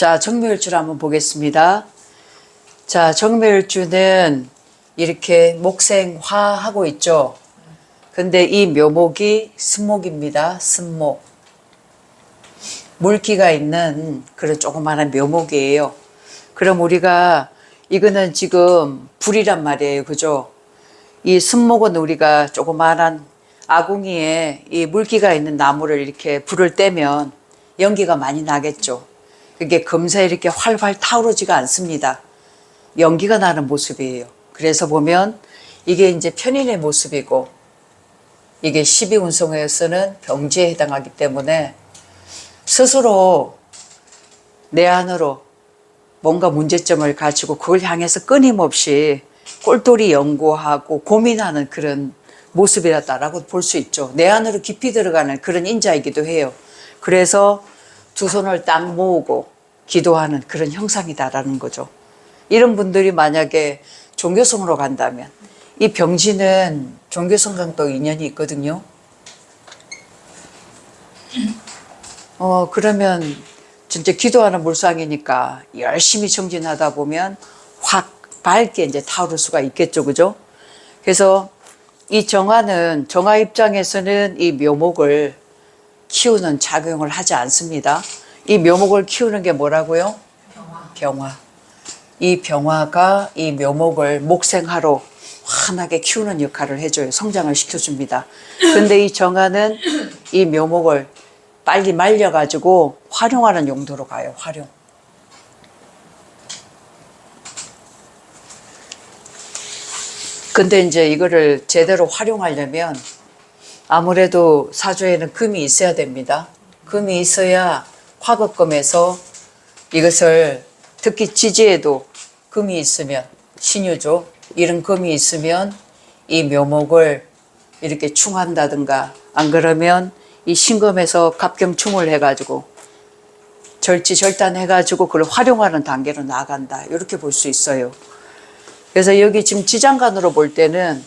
자, 정묘일주를 한번 보겠습니다. 자, 정묘일주는 이렇게 목생화하고 있죠. 근데 이 묘목이 습목입니다. 습목. 물기가 있는 그런 조그마한 묘목이에요. 그럼 우리가 이거는 지금 불이란 말이에요. 그죠? 이 습목은 우리가 조그마한 아궁이에 이 물기가 있는 나무를 이렇게 불을 떼면 연기가 많이 나겠죠. 그게 금세 이렇게 활활 타오르지가 않습니다. 연기가 나는 모습이에요. 그래서 보면 이게 이제 편인의 모습이고 이게 12운성에서는 병지에 해당하기 때문에 스스로 내 안으로 뭔가 문제점을 가지고 그걸 향해서 끊임없이 꼴똘히 연구하고 고민하는 그런 모습이었다라고 볼 수 있죠. 내 안으로 깊이 들어가는 그런 인자이기도 해요. 그래서 두 손을 딱 모으고 기도하는 그런 형상이다라는 거죠. 이런 분들이 만약에 종교성으로 간다면 이 병지는 종교성과도 인연이 있거든요. 그러면 진짜 기도하는 물상이니까 열심히 정진하다 보면 확 밝게 이제 타오를 수가 있겠죠. 그죠? 그래서 이 정화는, 정화 입장에서는 이 묘목을 키우는 작용을 하지 않습니다. 이 묘목을 키우는 게 뭐라고요? 병화. 이 병화가 이 묘목을 목생화로 환하게 키우는 역할을 해줘요. 성장을 시켜줍니다. 근데 이 정화는 이 묘목을 빨리 말려가지고 활용하는 용도로 가요. 활용. 근데 이제 이거를 제대로 활용하려면 아무래도 사주에는 금이 있어야 됩니다. 금이 있어야 화급금에서 이것을 특히 지지에도 금이 있으면 신유죠. 이런 금이 있으면 이 묘목을 이렇게 충한다든가 안 그러면 이 신금에서 갑경충을 해가지고 절지절단해가지고 그걸 활용하는 단계로 나아간다. 이렇게 볼 수 있어요. 그래서 여기 지금 지장간으로 볼 때는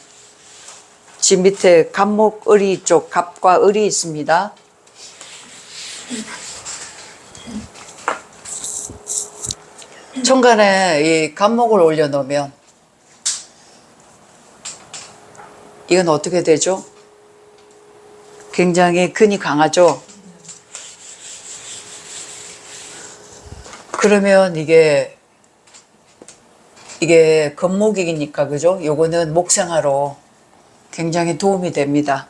집 밑에 갑목 을이 쪽 갑과 을이 있습니다. 천간에 이 갑목을 올려놓으면 이건 어떻게 되죠? 굉장히 근이 강하죠? 그러면 이게 겁목이니까, 그죠? 요거는 목생화로 굉장히 도움이 됩니다.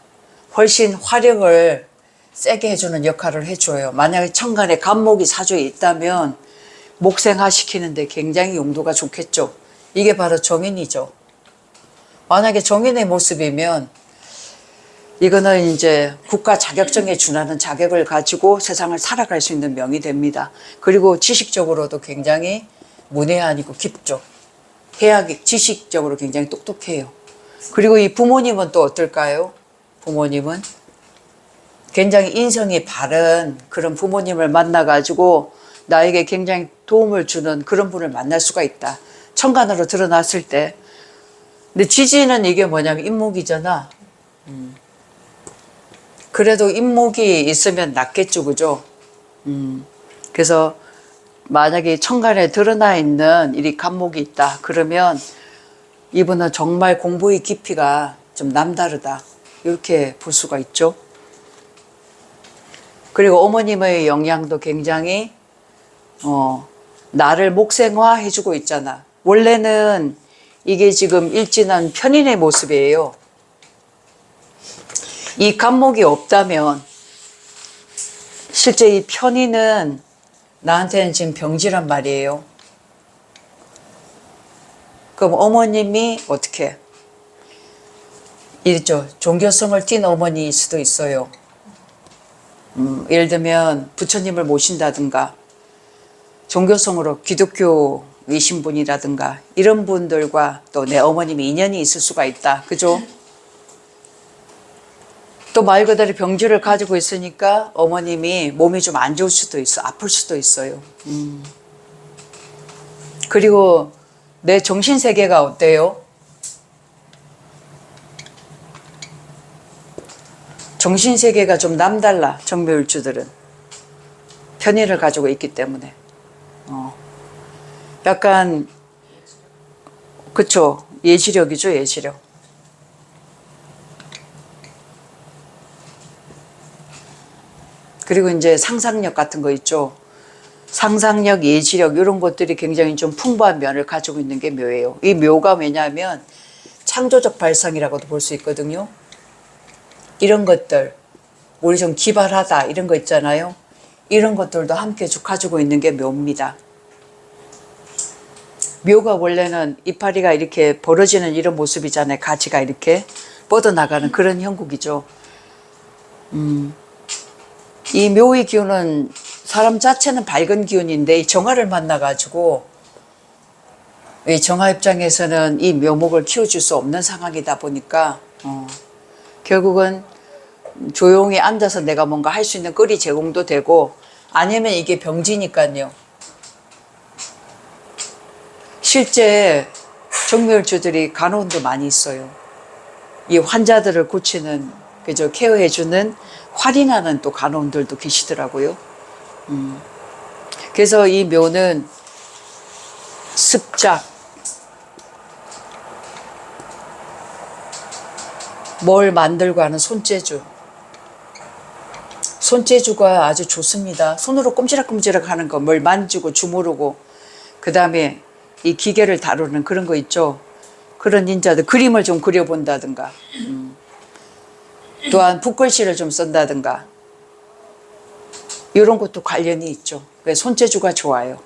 훨씬 화력을 세게 해주는 역할을 해줘요. 만약에 천간에 갑목이 사주에 있다면 목생화 시키는데 굉장히 용도가 좋겠죠. 이게 바로 정인이죠. 만약에 정인의 모습이면 이거는 이제 국가 자격증에 준하는 자격을 가지고 세상을 살아갈 수 있는 명이 됩니다. 그리고 지식적으로도 굉장히 문외한이고 깊죠. 해학이 지식적으로 굉장히 똑똑해요. 그리고 이 부모님은 또 어떨까요? 부모님은 굉장히 인성이 바른 그런 부모님을 만나가지고 나에게 굉장히 도움을 주는 그런 분을 만날 수가 있다. 천간으로 드러났을 때. 근데 지지는 이게 뭐냐면 인목이잖아. 그래도 인목이 있으면 낫겠죠. 그죠? 그래서 만약에 천간에 드러나 있는 이 갑목이 있다. 그러면 이분은 정말 공부의 깊이가 좀 남다르다. 이렇게 볼 수가 있죠. 그리고 어머님의 영향도 굉장히 나를 목생화 해주고 있잖아. 원래는 이게 지금 일진한 편인의 모습이에요. 이 갑목이 없다면 실제 이 편인은 나한테는 지금 병지란 말이에요. 그럼 어머님이 어떻게? 이죠. 종교성을 띤 어머니일 수도 있어요. 예를 들면 부처님을 모신다든가 종교성으로 기독교이신 분이라든가 이런 분들과 또 내 어머님이 인연이 있을 수가 있다. 그죠? 또 말 그대로 병지를 가지고 있으니까 어머님이 몸이 좀 안 좋을 수도 있어. 아플 수도 있어요. 그리고 내 정신세계가 어때요? 정신세계가 좀 남달라. 정묘일주들은 편의를 가지고 있기 때문에. 약간 그쵸, 예지력이죠, 예지력. 그리고 이제 상상력 같은 거 있죠. 상상력, 예지력 이런 것들이 굉장히 좀 풍부한 면을 가지고 있는 게 묘예요. 이 묘가 왜냐하면 창조적 발상이라고도 볼 수 있거든요. 이런 것들, 우리 좀 기발하다 이런 거 있잖아요. 이런 것들도 함께 가지고 있는 게 묘입니다. 묘가 원래는 이파리가 이렇게 벌어지는 이런 모습이잖아요. 가지가 이렇게 뻗어나가는 그런 형국이죠. 이 묘의 기운은 사람 자체는 밝은 기운인데 이 정화를 만나가지고 이 정화 입장에서는 이 묘목을 키워줄 수 없는 상황이다 보니까 결국은 조용히 앉아서 내가 뭔가 할 수 있는 거리 제공도 되고 아니면 이게 병지니까요. 실제 정묘일주들이 간호원도 많이 있어요. 이 환자들을 고치는 그저 케어해주는 활인하는 또 간호원들도 계시더라고요. 그래서 이 묘는 습작, 뭘 만들고 하는 손재주. 손재주가 아주 좋습니다. 손으로 꼼지락꼼지락 하는 거, 뭘 만지고 주무르고, 그 다음에 이 기계를 다루는 그런 거 있죠. 그런 인자들, 그림을 좀 그려본다든가, 또한 붓글씨를 좀 쓴다든가, 이런 것도 관련이 있죠. 그래서 손재주가 좋아요.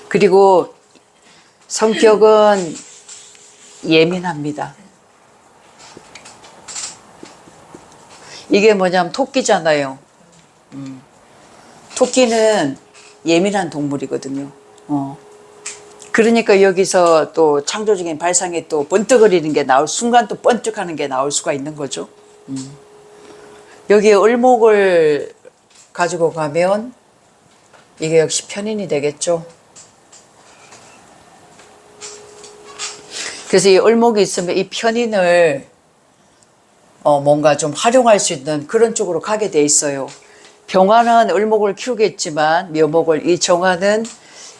그리고 성격은 예민합니다. 이게 뭐냐면 토끼잖아요. 토끼는 예민한 동물이거든요. 그러니까 여기서 또 창조적인 발상에 또 번뜩거리는 게 나올 순간 또 번쩍하는 게 나올 수가 있는 거죠. 여기에 을목을 가지고 가면 이게 역시 편인이 되겠죠. 그래서 이 을목이 있으면 이 편인을 뭔가 좀 활용할 수 있는 그런 쪽으로 가게 돼 있어요. 병화는 을목을 키우겠지만 묘목을, 이 정화는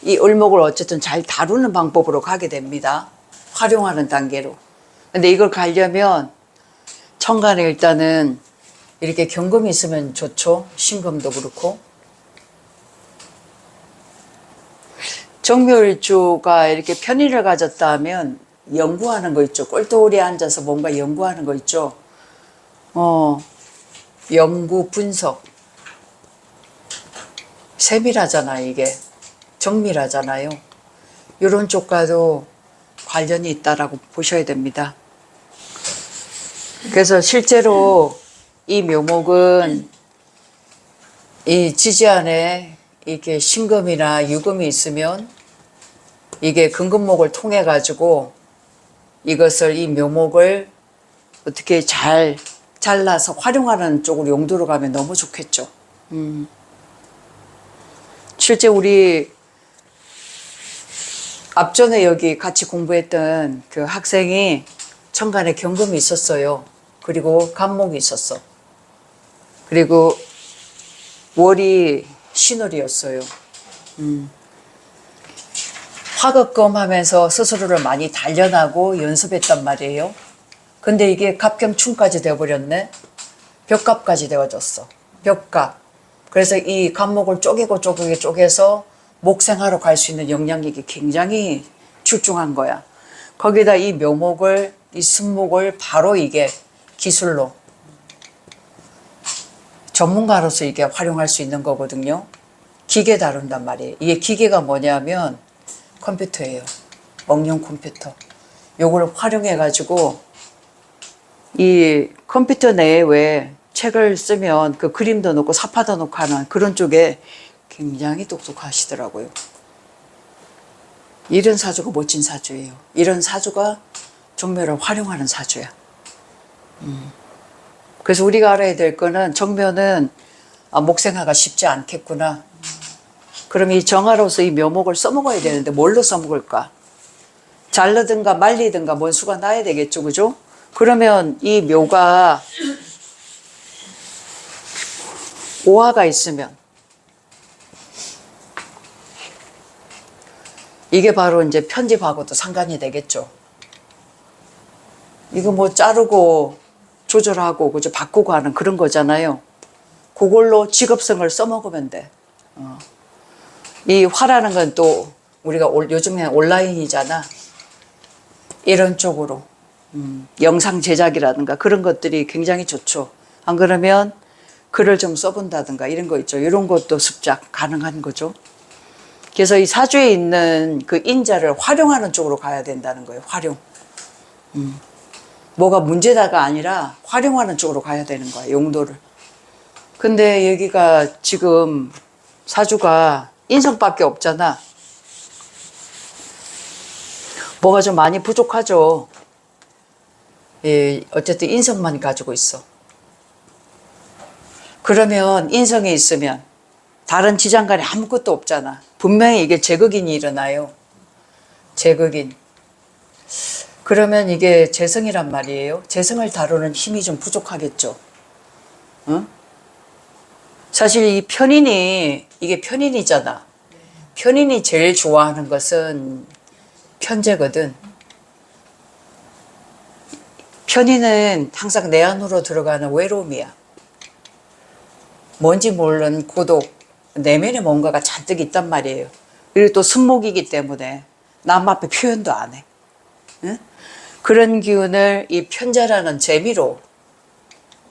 이 을목을 어쨌든 잘 다루는 방법으로 가게 됩니다. 활용하는 단계로. 근데 이걸 가려면 천간에 일단은 이렇게 경금이 있으면 좋죠. 신금도 그렇고. 정묘일주가 이렇게 편의를 가졌다 하면 연구하는 거 있죠. 꼴도리에 앉아서 뭔가 연구하는 거 있죠. 연구, 분석. 세밀하잖아요, 이게. 정밀하잖아요. 이런 쪽과도 관련이 있다라고 보셔야 됩니다. 그래서 실제로 이 묘목은 이 지지 안에 이게 신금이나 유금이 있으면 이게 금금목을 통해 가지고 이것을, 이 묘목을 어떻게 잘 잘라서 활용하는 쪽으로 용도로 가면 너무 좋겠죠. 실제 우리 앞전에 여기 같이 공부했던 그 학생이 천간에 경금이 있었어요. 그리고 간목이 있었어. 그리고 월이 신월이었어요. 화급검 하면서 스스로를 많이 단련하고 연습했단 말이에요. 근데 이게 갑경충까지 되어버렸네. 벽갑까지 되어졌어. 벽갑. 그래서 이 간목을 쪼개서 목생하러 갈 수 있는 영향력이 굉장히 출중한 거야. 거기다 이 묘목을, 이 습목을 바로 이게 기술로 전문가로서 이게 활용할 수 있는 거거든요. 기계 다룬단 말이에요. 이게 기계가 뭐냐면 컴퓨터예요. 먹용 컴퓨터. 요걸 활용해 가지고 이 컴퓨터 내에 왜 책을 쓰면 그 그림도 넣고 사파도 넣고 하는 그런 쪽에 굉장히 똑똑하시더라고요. 이런 사주가 멋진 사주예요. 이런 사주가 정묘를 활용하는 사주야. 그래서 우리가 알아야 될 거는 정묘는 목생화가 쉽지 않겠구나. 그럼 이 정화로서 이 묘목을 써먹어야 되는데 뭘로 써먹을까? 자르든가 말리든가 뭔 수가 나야 되겠죠. 그죠? 그러면 이 묘가 오화가 있으면 이게 바로 이제 편집하고도 상관이 되겠죠. 이거 뭐 자르고 조절하고 그죠, 바꾸고 하는 그런 거잖아요. 그걸로 직업성을 써먹으면 돼. 이 화라는 건 또 우리가 요즘에 온라인이잖아. 이런 쪽으로 영상 제작이라든가 그런 것들이 굉장히 좋죠. 안 그러면 글을 좀 써본다든가 이런 거 있죠. 이런 것도 습작 가능한 거죠. 그래서 이 사주에 있는 그 인자를 활용하는 쪽으로 가야 된다는 거예요. 활용. 뭐가 문제다가 아니라 활용하는 쪽으로 가야 되는 거야. 용도를. 근데 여기가 지금 사주가 인성밖에 없잖아. 뭐가 좀 많이 부족하죠. 예, 어쨌든 인성만 가지고 있어. 그러면 인성이 있으면 다른 지장간에 아무것도 없잖아. 분명히 이게 제극인이 일어나요. 제극인. 그러면 이게 재성이란 말이에요. 재성을 다루는 힘이 좀 부족하겠죠. 응? 사실 이 편인이, 이게 편인이잖아. 편인이 제일 좋아하는 것은 편재거든. 편인은 항상 내 안으로 들어가는 외로움이야. 뭔지 모르는 고독, 내면에 뭔가가 잔뜩 있단 말이에요. 그리고 또 순목이기 때문에 남 앞에 표현도 안 해. 응? 그런 기운을 이 편재라는 재미로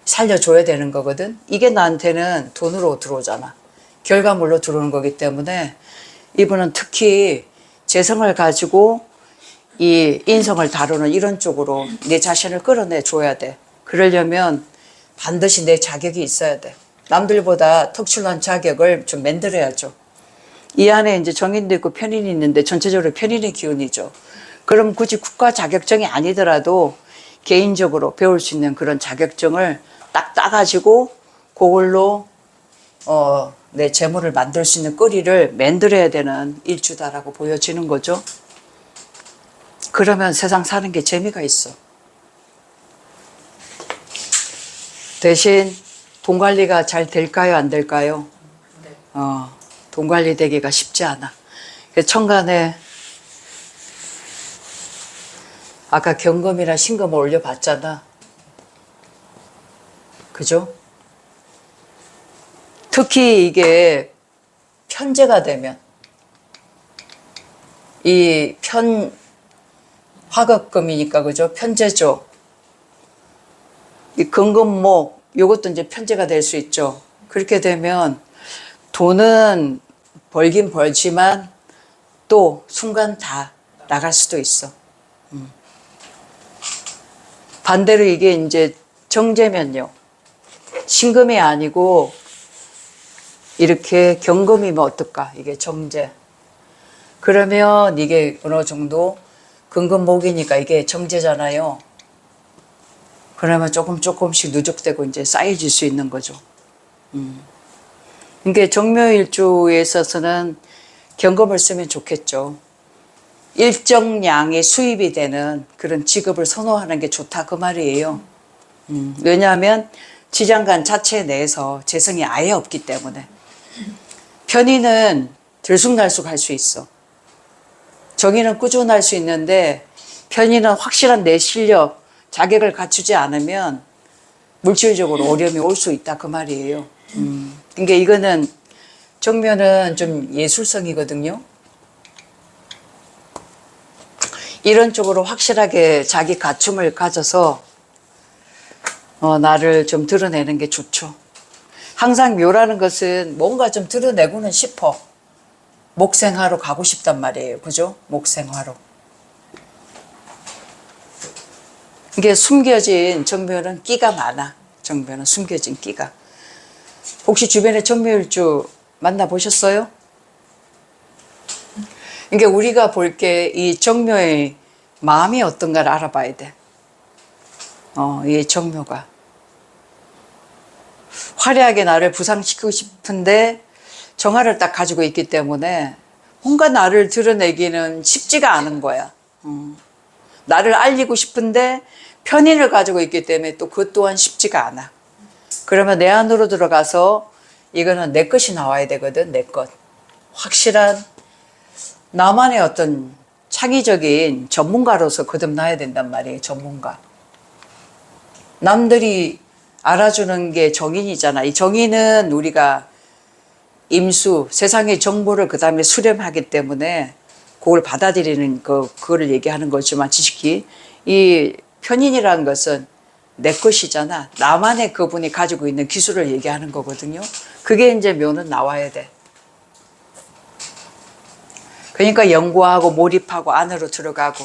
살려줘야 되는 거거든. 이게 나한테는 돈으로 들어오잖아. 결과물로 들어오는 거기 때문에 이분은 특히 재성을 가지고 이 인성을 다루는 이런 쪽으로 내 자신을 끌어내 줘야 돼. 그러려면 반드시 내 자격이 있어야 돼. 남들보다 특출난 자격을 좀 만들어야죠. 이 안에 이제 정인도 있고 편인이 있는데 전체적으로 편인의 기운이죠. 그럼 굳이 국가 자격증이 아니더라도 개인적으로 배울 수 있는 그런 자격증을 딱 따가지고 그걸로 내 재물을 만들 수 있는 거리를 만들어야 되는 일주다라고 보여지는 거죠. 그러면 세상 사는 게 재미가 있어. 대신 돈 관리가 잘 될까요? 안 될까요? 돈 관리 되기가 쉽지 않아. 천간에 아까 경금이나 신금을 올려봤잖아. 그죠? 특히 이게 편재가 되면 이 화극금이니까 그죠? 편재죠. 이 금금목 요것도 이제 편재가 될 수 있죠. 그렇게 되면 돈은 벌긴 벌지만 또 순간 다 나갈 수도 있어. 반대로 이게 이제 정제면요. 신금이 아니고 이렇게 경금이면 어떨까? 이게 정제. 그러면 이게 어느 정도 금금목이니까 이게 정제잖아요. 그러면 조금씩 누적되고 이제 쌓여질 수 있는 거죠. 그러니까 정묘일주에 있어서는 경금을 쓰면 좋겠죠. 일정량의 수입이 되는 그런 직업을 선호하는 게 좋다 그 말이에요. 왜냐하면 지장간 자체 내에서 재성이 아예 없기 때문에. 편인은 들쑥날쑥 할 수 있어. 정인은 꾸준할 수 있는데 편인은 확실한 내 실력, 자격을 갖추지 않으면 물질적으로 어려움이 올 수 있다 그 말이에요. 그러니까 이거는 정묘는 좀 예술성이거든요. 이런 쪽으로 확실하게 자기 갖춤을 가져서 나를 좀 드러내는 게 좋죠. 항상 묘라는 것은 뭔가 좀 드러내고는 싶어. 목생하러 가고 싶단 말이에요. 그죠? 목생하러. 이게 숨겨진 정묘는 끼가 많아. 정묘는 숨겨진 끼가. 혹시 주변에 정묘일주 만나보셨어요? 그러니까 우리가 볼 게 이 정묘의 마음이 어떤가를 알아봐야 돼. 이 정묘가. 화려하게 나를 부상시키고 싶은데 정화를 딱 가지고 있기 때문에 뭔가 나를 드러내기는 쉽지가 않은 거야. 나를 알리고 싶은데 편인을 가지고 있기 때문에 또 그것 또한 쉽지가 않아. 그러면 내 안으로 들어가서 이거는 내 것이 나와야 되거든. 내 것. 확실한 나만의 어떤 창의적인 전문가로서 거듭나야 된단 말이에요. 전문가. 남들이 알아주는 게 정인이잖아. 이 정인은 우리가 임수, 세상의 정보를 그 다음에 수렴하기 때문에 그걸 받아들이는 그거를 얘기하는 거지만 지식이 이 편인이라는 것은 내 것이잖아. 나만의 그분이 가지고 있는 기술을 얘기하는 거거든요. 그게 이제 묘는 나와야 돼. 그러니까 연구하고 몰입하고 안으로 들어가고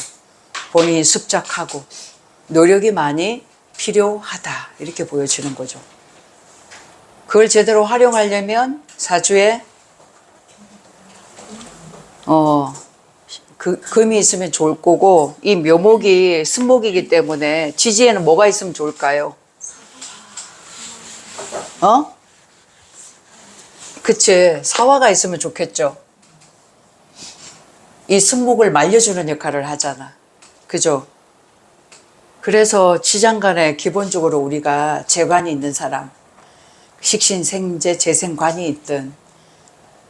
본인이 습작하고 노력이 많이 필요하다. 이렇게 보여지는 거죠. 그걸 제대로 활용하려면 사주에 금이 있으면 좋을 거고 이 묘목이 승목이기 때문에 지지에는 뭐가 있으면 좋을까요? 그치. 사화가 있으면 좋겠죠. 이 승목을 말려주는 역할을 하잖아. 그죠? 그래서 지장간에 기본적으로 우리가 재관이 있는 사람, 식신, 생재, 재생관이 있든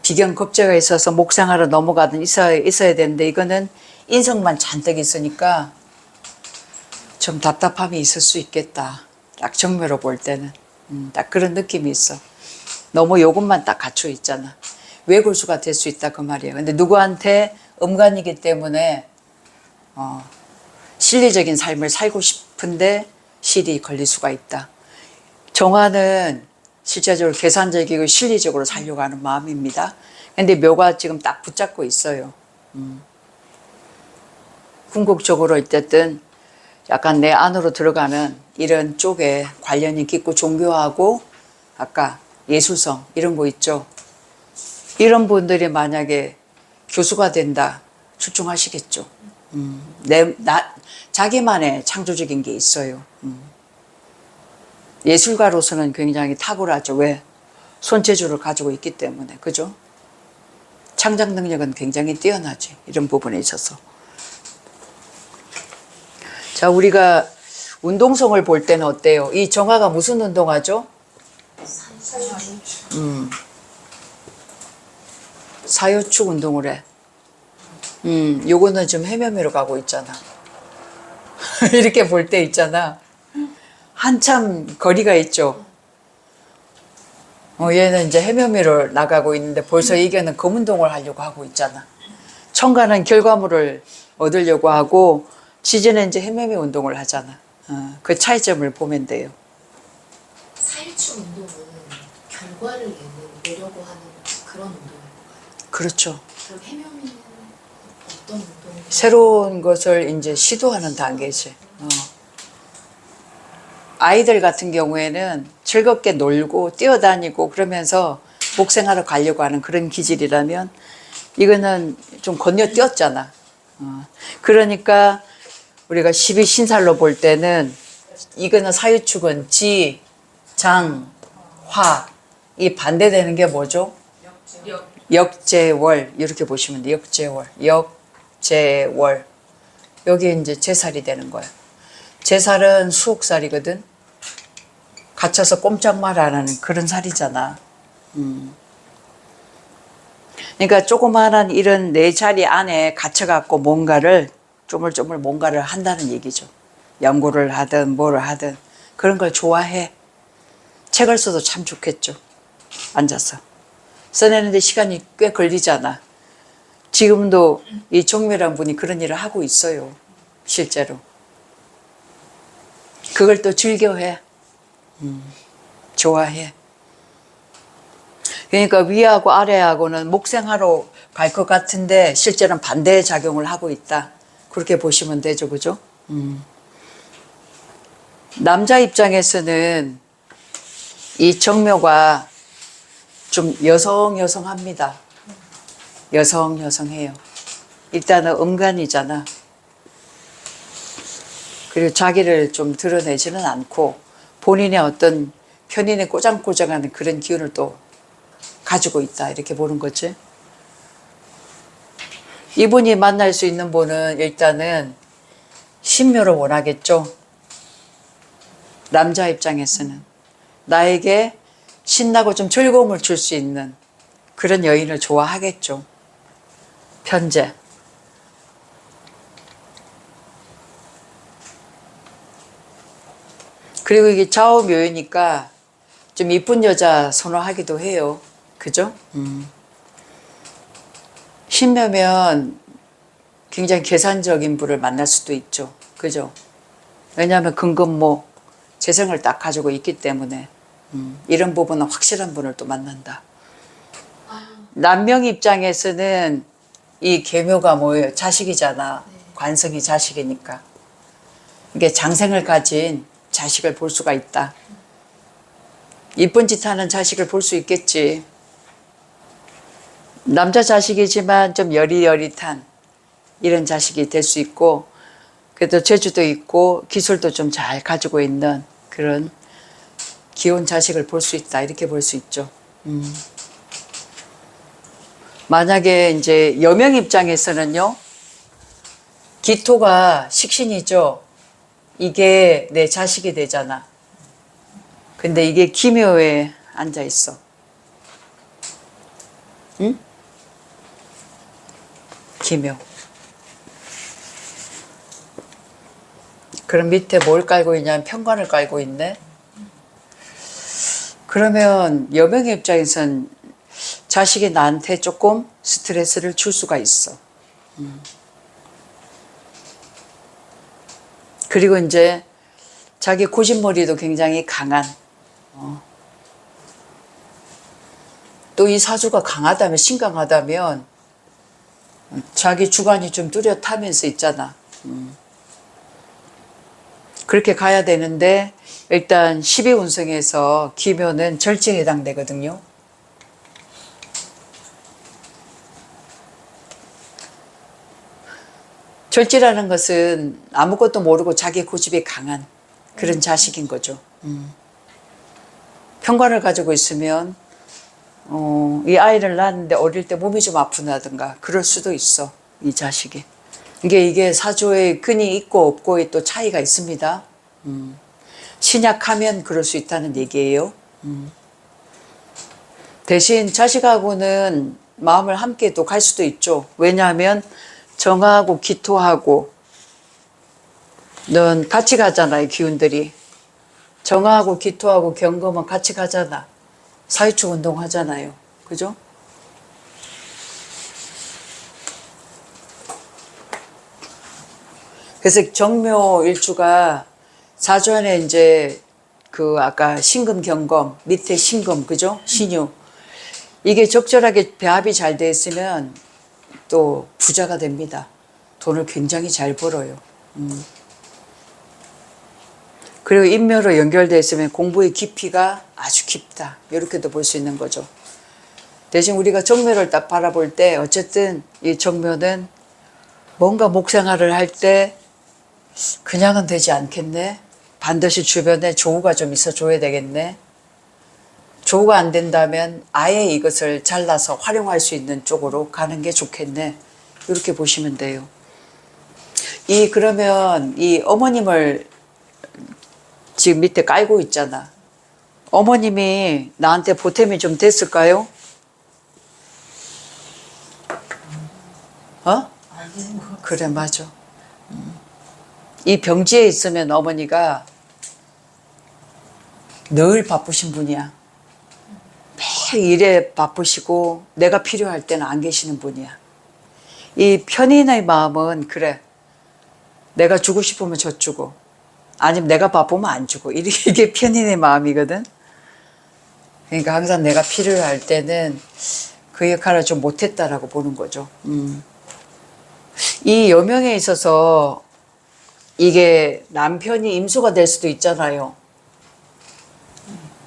비견겁재가 있어서 목생하러 넘어가든 있어야 되는데 이거는 인성만 잔뜩 있으니까 좀 답답함이 있을 수 있겠다. 딱 정면으로 볼 때는 딱 그런 느낌이 있어. 너무 요것만 딱 갖춰 있잖아. 외골수가 될 수 있다 그 말이에요. 근데 누구한테 음간이기 때문에 실리적인 삶을 살고 싶은데 실이 걸릴 수가 있다. 정화는 실제적으로 계산적이고 실리적으로 살려고 하는 마음입니다. 근데 묘가 지금 딱 붙잡고 있어요. 궁극적으로 어쨌든 약간 내 안으로 들어가는 이런 쪽에 관련이 깊고 종교하고 아까 예술성 이런 거 있죠. 이런 분들이 만약에 교수가 된다 출중하시겠죠. 자기만의 창조적인 게 있어요. 예술가로서는 굉장히 탁월하죠. 왜? 손재주를 가지고 있기 때문에. 그죠? 창작 능력은 굉장히 뛰어나지. 이런 부분에 있어서. 자, 우리가 운동성을 볼 때는 어때요? 이 정화가 무슨 운동하죠? 사유축 운동을 해. 요거는 좀 해면미로 가고 있잖아. 이렇게 볼 때 있잖아. 한참 거리가 있죠. 얘는 이제 해면미로 나가고 있는데 벌써 이게는 검운동을 하려고 하고 있잖아. 청가는 결과물을 얻으려고 하고 지지는 이제 해면미 운동을 하잖아. 그 차이점을 보면 돼요. 사유축 운동은 결과를 내려고 하는 그런 운동인가요? 그렇죠. 그럼 해면미는 어떤 운동인가요? 새로운 것을 이제 시도하는 단계지. 아이들 같은 경우에는 즐겁게 놀고 뛰어다니고 그러면서 목생하러 가려고 하는 그런 기질이라면 이거는 좀 건너뛰었잖아. 그러니까 우리가 12신살로 볼 때는 이거는 사유축은 지, 장, 화, 이 반대되는 게 뭐죠? 역재월 이렇게 보시면 돼. 역재월, 역재월. 여기 이제 제살이 되는 거야. 제살은 수옥살이거든. 갇혀서 꼼짝 말하는 그런 살이잖아. 그러니까 조그마한 이런 내 자리 안에 갇혀갖고 뭔가를 쪼물쪼물 뭔가를 한다는 얘기죠. 연구를 하든 뭐를 하든 그런 걸 좋아해. 책을 써도 참 좋겠죠. 앉아서. 써내는데 시간이 꽤 걸리잖아. 지금도 이 정묘란 분이 그런 일을 하고 있어요. 실제로. 그걸 또 즐겨해. 좋아해. 그러니까 위하고 아래하고는 목생하러 갈 것 같은데 실제는 반대의 작용을 하고 있다. 그렇게 보시면 되죠. 그죠? 남자 입장에서는 이 정묘가 좀 여성합니다. 여성해요. 일단은 음간이잖아. 그리고 자기를 좀 드러내지는 않고 본인의 어떤 편인에 꼬장꼬장하는 그런 기운을 또 가지고 있다. 이렇게 보는 거지. 이분이 만날 수 있는 분은 일단은 신묘를 원하겠죠. 남자 입장에서는. 나에게 신나고 좀 즐거움을 줄 수 있는 그런 여인을 좋아하겠죠. 편재. 그리고 이게 좌우묘이니까 좀 이쁜 여자 선호하기도 해요. 그죠? 신묘면 굉장히 계산적인 분을 만날 수도 있죠. 그죠? 왜냐하면 금금목 재성을 딱 가지고 있기 때문에 이런 부분은 확실한 분을 또 만난다. 남명 입장에서는 이 계묘가 뭐예요? 자식이잖아. 관성이 자식이니까. 이게 장생을 가진 자식을 볼 수가 있다. 이쁜 짓 하는 자식을 볼 수 있겠지. 남자 자식이지만 좀 여리여릿한 이런 자식이 될 수 있고, 그래도 재주도 있고 기술도 좀 잘 가지고 있는 그런 귀여운 자식을 볼 수 있다. 이렇게 볼 수 있죠. 만약에 이제 여명 입장에서는요, 기토가 식신이죠. 이게 내 자식이 되잖아. 근데 이게 기묘에 앉아 있어. 응? 기묘. 그럼 밑에 뭘 깔고 있냐면 편관을 깔고 있네. 그러면 여명의 입장에선 자식이 나한테 조금 스트레스를 줄 수가 있어. 그리고 이제 자기 고집머리도 굉장히 강한. 또 이 사주가 강하다면, 신강하다면 자기 주관이 좀 뚜렷하면서 있잖아. 그렇게 가야 되는데 일단 12운성에서 기묘는 절제에 해당되거든요. 절제라는 것은 아무것도 모르고 자기 고집이 강한 그런 자식인 거죠. 편관을 가지고 있으면 이 아이를 낳았는데 어릴 때 몸이 좀 아프다든가 그럴 수도 있어. 이 자식이. 이게 사주에 근이 있고 없고의 또 차이가 있습니다. 신약하면 그럴 수 있다는 얘기예요. 대신 자식하고는 마음을 함께 또 갈 수도 있죠. 왜냐하면 정하고 기토하고 넌 같이 가잖아요. 기운들이. 정하고 기토하고 경금은 같이 가잖아. 사유축 운동 하잖아요. 그죠? 그래서 정묘 일주가 사주 안에 이제 그 아까 신금 경검 밑에 신금 그죠? 신유 이게 적절하게 배합이 잘 돼 있으면 또 부자가 됩니다. 돈을 굉장히 잘 벌어요. 그리고 인묘로 연결되어 있으면 공부의 깊이가 아주 깊다. 이렇게도 볼 수 있는 거죠. 대신 우리가 정묘를 딱 바라볼 때 어쨌든 이 정묘는 뭔가 목생활을 할 때 그냥은 되지 않겠네. 반드시 주변에 조우가 좀 있어줘야 되겠네. 조우가 안 된다면 아예 이것을 잘라서 활용할 수 있는 쪽으로 가는 게 좋겠네. 이렇게 보시면 돼요. 그러면 이 어머님을 지금 밑에 깔고 있잖아. 어머님이 나한테 보탬이 좀 됐을까요? 그래, 맞아. 이 병지에 있으면 어머니가 늘 바쁘신 분이야. 매일 일에 바쁘시고 내가 필요할 때는 안 계시는 분이야. 이 편인의 마음은 그래. 내가 주고 싶으면 저 주고 아니면 내가 바쁘면 안 주고 이게 편인의 마음이거든. 그러니까 항상 내가 필요할 때는 그 역할을 좀 못했다라고 보는 거죠. 이 여명에 있어서 이게 남편이 임수가 될 수도 있잖아요.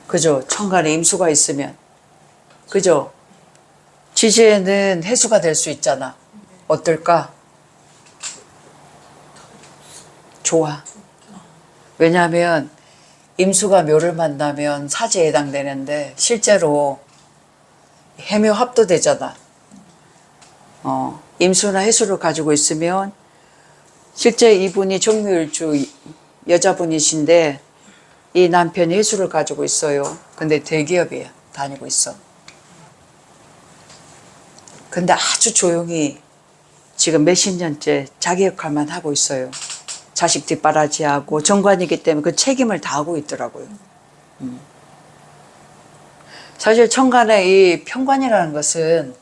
그죠? 천간에 임수가 있으면. 그죠? 지지에는 해수가 될 수 있잖아. 어떨까? 좋아. 왜냐하면 임수가 묘를 만나면 사지에 해당되는데 실제로 해묘 합도되잖아. 임수나 해수를 가지고 있으면 실제 이분이 정묘일주 여자분이신데 이 남편이 해수를 가지고 있어요. 근데 대기업에 다니고 있어. 근데 아주 조용히 지금 몇십 년째 자기 역할만 하고 있어요. 자식 뒷바라지하고 정관이기 때문에 그 책임을 다하고 있더라고요. 사실 천간의 이 편관이라는 것은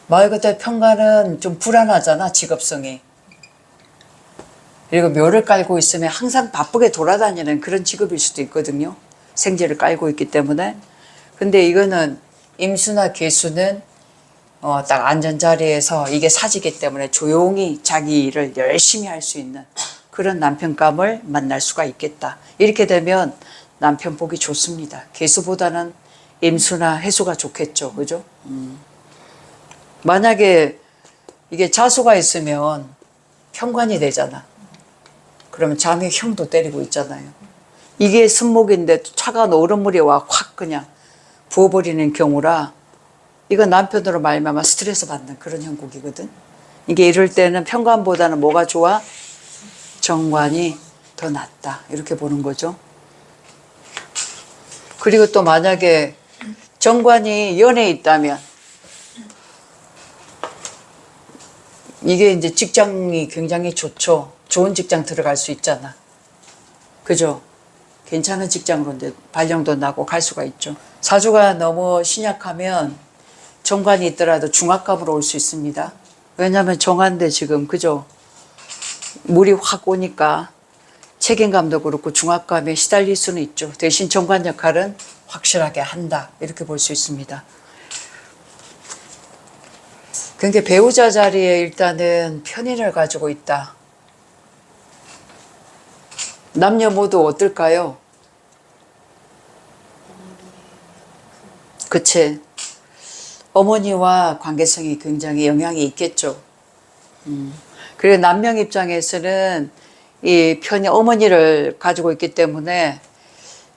말 그대로 편관은 좀 불안하잖아, 직업성이. 그리고 묘를 깔고 있으면 항상 바쁘게 돌아다니는 그런 직업일 수도 있거든요. 생재를 깔고 있기 때문에. 근데 이거는 임수나 계수는 딱 앉은 자리에서 이게 사지기 때문에 조용히 자기 일을 열심히 할 수 있는 그런 남편감을 만날 수가 있겠다. 이렇게 되면 남편 보기 좋습니다. 계수보다는 임수나 해수가 좋겠죠. 그죠? 만약에 이게 자수가 있으면 편관이 되잖아. 그러면 자매 형도 때리고 있잖아요. 이게 승목인데 차가운 얼음물이 와 확 그냥 부어버리는 경우라 이거 남편으로 말미암아 스트레스 받는 그런 형국이거든. 이게 이럴 때는 편관보다는 뭐가 좋아? 정관이 더 낫다. 이렇게 보는 거죠. 그리고 또 만약에 정관이 연에 있다면 이게 이제 직장이 굉장히 좋죠. 좋은 직장 들어갈 수 있잖아. 그죠? 괜찮은 직장으로 이제 발령도 나고 갈 수가 있죠. 사주가 너무 신약하면 정관이 있더라도 중압감으로 올 수 있습니다. 왜냐하면 정한데 지금 그죠? 물이 확 오니까 책임감도 그렇고 중압감에 시달릴 수는 있죠. 대신 정관 역할은 확실하게 한다. 이렇게 볼 수 있습니다. 그러니까 배우자 자리에 일단은 편인을 가지고 있다. 남녀 모두 어떨까요? 그치. 어머니와 관계성이 굉장히 영향이 있겠죠. 그리고 남명 입장에서는 이 편이 어머니를 가지고 있기 때문에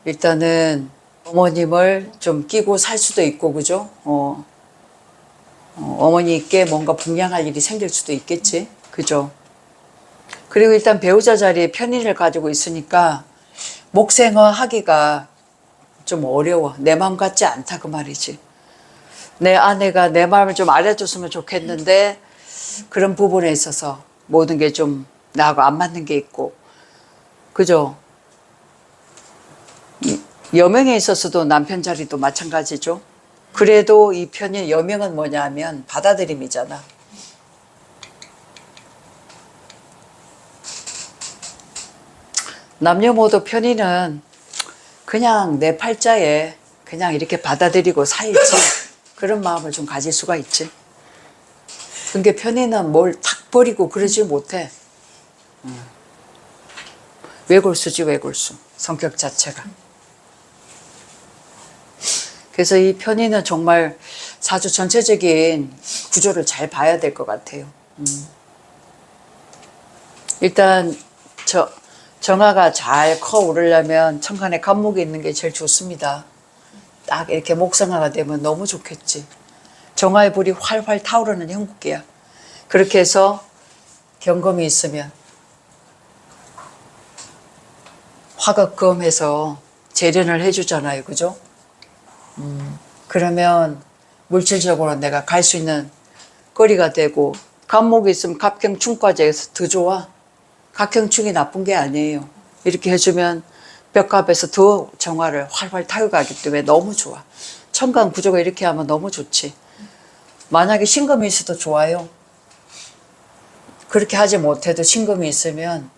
일단은 어머님을 좀 끼고 살 수도 있고, 그죠? 어머니께 뭔가 분양할 일이 생길 수도 있겠지. 그죠? 그리고 일단 배우자 자리에 편인을 가지고 있으니까 목생어 하기가 좀 어려워. 내 마음 같지 않다 그 말이지. 내 아내가 내 마음을 좀 알아줬으면 좋겠는데 그런 부분에 있어서 모든 게 좀 나하고 안 맞는 게 있고. 그죠? 여명에 있어서도 남편 자리도 마찬가지죠. 그래도 이 편인 여명은 뭐냐면 받아들임이잖아. 남녀 모두 편인은 그냥 내 팔자에 그냥 이렇게 받아들이고 살지. 그런 마음을 좀 가질 수가 있지. 근데 편인은 뭘 탁 버리고 그러지 못해. 외골수지 외골수. 성격 자체가. 그래서 이 편인은 정말 사주 전체적인 구조를 잘 봐야 될 것 같아요. 일단 정화가 잘 커 오르려면 천간에 간목이 있는 게 제일 좋습니다. 딱 이렇게 목성화가 되면 너무 좋겠지. 정화의 불이 활활 타오르는 형국이야. 그렇게 해서 경금이 있으면 화극금해서 재련을 해주잖아요. 그죠? 그러면 물질적으로 내가 갈 수 있는 거리가 되고, 간목이 있으면 갑경충까지 해서 더 좋아. 갑경충이 나쁜 게 아니에요. 이렇게 해주면 벽갑에서 더 정화를 활활 타고가기 때문에 너무 좋아. 천간 구조가 이렇게 하면 너무 좋지. 만약에 신금이 있어도 좋아요. 그렇게 하지 못해도 신금이 있으면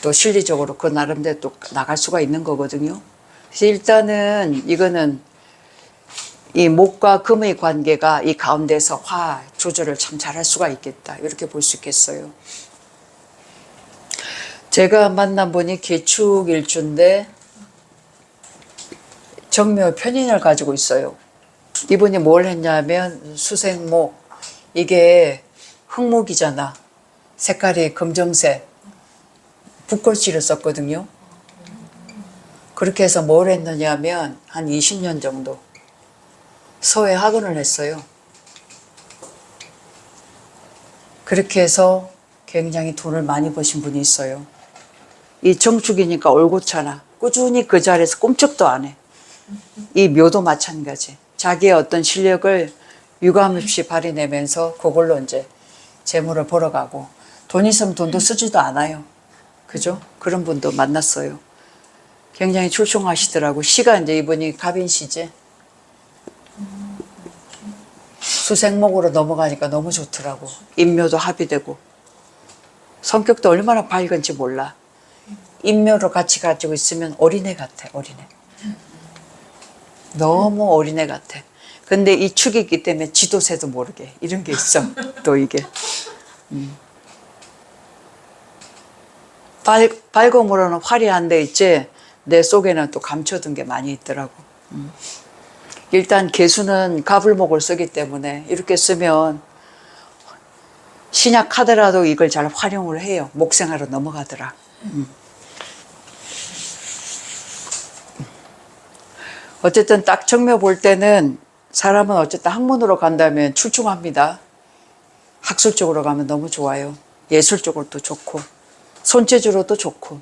또 실리적으로 그 나름대로 또 나갈 수가 있는 거거든요. 그래서 일단은 이거는 이 목과 금의 관계가 이 가운데서 화 조절을 참 잘할 수가 있겠다. 이렇게 볼 수 있겠어요. 제가 만난 분이 개축일주인데 정묘 편인을 가지고 있어요. 이분이 뭘 했냐면 수생목, 이게 흑목이잖아. 색깔이 검정색, 붓글씨를 썼거든요. 그렇게 해서 뭘 했느냐면 한 20년 정도 서예 학원을 했어요. 그렇게 해서 굉장히 돈을 많이 버신 분이 있어요. 이 정축이니까 올곧잖아. 꾸준히 그 자리에서 꿈쩍도 안 해. 이 묘도 마찬가지. 자기의 어떤 실력을 유감 없이 발휘내면서 그걸로 이제 재물을 벌어가고 돈 있으면 돈도 쓰지도 않아요. 그죠? 그런 분도 만났어요. 굉장히 출중하시더라고. 시가 이제 이분이 갑인시지. 수생목으로 넘어가니까 너무 좋더라고. 인묘도 합의되고. 성격도 얼마나 밝은지 몰라. 인묘로 같이 가지고 있으면 어린애 같아, 어린애. 너무 어린애 같아. 근데 이 축이 있기 때문에 지도새도 모르게 이런 게 있어. 또 이게. 발곰으로는 화려한데 있지 내 속에는 또 감춰둔 게 많이 있더라고. 일단 개수는 가불목을 쓰기 때문에 이렇게 쓰면 신약하더라도 이걸 잘 활용을 해요. 목생화로 넘어가더라. 어쨌든 딱 정묘 볼 때는 사람은 어쨌든 학문으로 간다면 출중합니다. 학술 쪽으로 가면 너무 좋아요. 예술 쪽으로도 좋고 손재주로도 좋고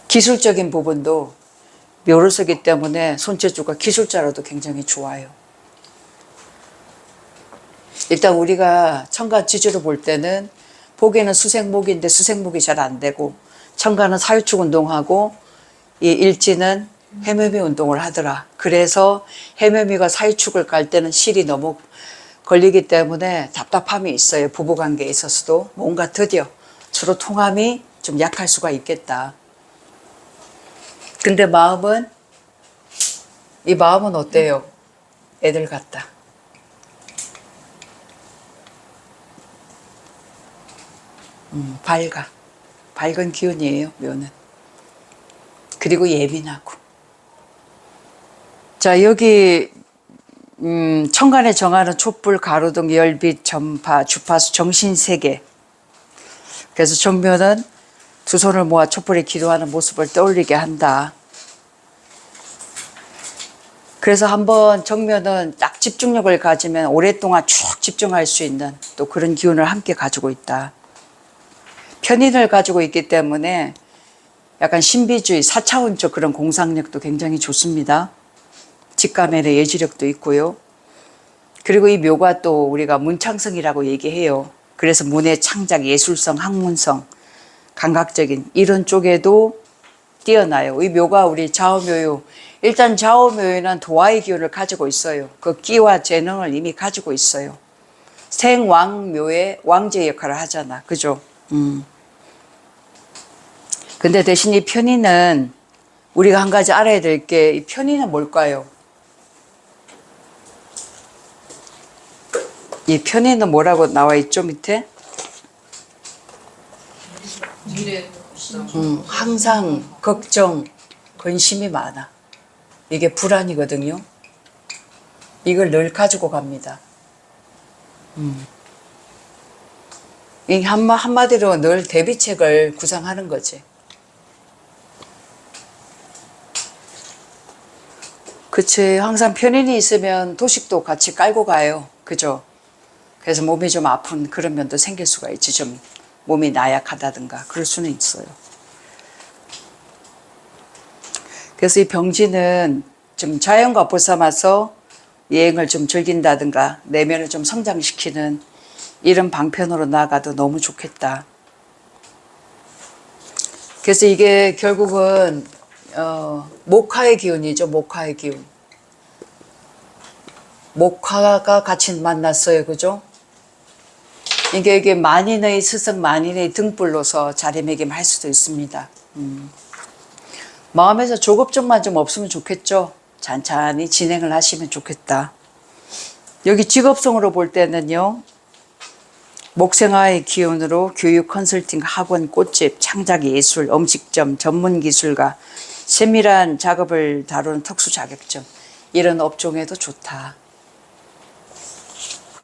기술적인 부분도 묘를 쓰기 때문에 손재주가 기술자로도 굉장히 좋아요. 일단 우리가 천간 지주를 볼 때는 보기에는 수생목인데 수생목이 잘 안 되고 천간은 사유축 운동하고 이 일지는 해묘미 운동을 하더라. 그래서 해묘미가 사유축을 갈 때는 실이 너무 걸리기 때문에 답답함이 있어요. 부부관계에 있어서도 뭔가 드디어 서로 통함이 좀 약할 수가 있겠다. 근데 마음은 이 마음은 어때요? 애들 같다. 밝은 기운이에요, 묘는. 그리고 예민하고. 자, 여기 천간에 정하는 촛불, 가로등, 열빛, 전파, 주파수, 정신세계. 그래서 정묘는 두 손을 모아 촛불에 기도하는 모습을 떠올리게 한다. 그래서 한번 정묘는 딱 집중력을 가지면 오랫동안 쭉 집중할 수 있는 또 그런 기운을 함께 가지고 있다. 편인을 가지고 있기 때문에 약간 신비주의, 4차원적 그런 공상력도 굉장히 좋습니다. 직감의 예지력도 있고요. 그리고 이 묘가 또 우리가 문창성이라고 얘기해요. 그래서 문의 창작, 예술성, 학문성, 감각적인 이런 쪽에도 뛰어나요. 이 묘가 우리 좌우묘요. 일단 좌우묘에는 도화의 기운을 가지고 있어요. 그 끼와 재능을 이미 가지고 있어요. 생왕묘의 왕제 역할을 하잖아. 그죠? 근데 대신 이 편인은 우리가 한 가지 알아야 될 게 이 편인은 뭘까요? 이 편인은 뭐라고 나와 있죠, 밑에? 미래 항상 걱정, 근심이 많아. 이게 불안이거든요. 이걸 늘 가지고 갑니다. 이 한마디로 늘 대비책을 구상하는 거지. 그치. 항상 편인이 있으면 도식도 같이 깔고 가요. 그죠? 그래서 몸이 좀 아픈 그런 면도 생길 수가 있지. 좀 몸이 나약하다든가 그럴 수는 있어요. 그래서 이 병지는 좀 자연과 벗삼아서 여행을 좀 즐긴다든가 내면을 좀 성장시키는 이런 방편으로 나아가도 너무 좋겠다. 그래서 이게 결국은 목화의 기운이죠. 목화의 기운. 목화가 같이 만났어요. 그죠? 이게 만인의 스승, 만인의 등불로서 자리매김할 수도 있습니다. 마음에서 조급증만 좀 없으면 좋겠죠. 찬찬히 진행을 하시면 좋겠다. 여기 직업성으로 볼 때는요. 목생화의 기운으로 교육, 컨설팅, 학원, 꽃집, 창작, 예술, 음식점, 전문 기술가, 세밀한 작업을 다루는 특수 자격증 이런 업종에도 좋다.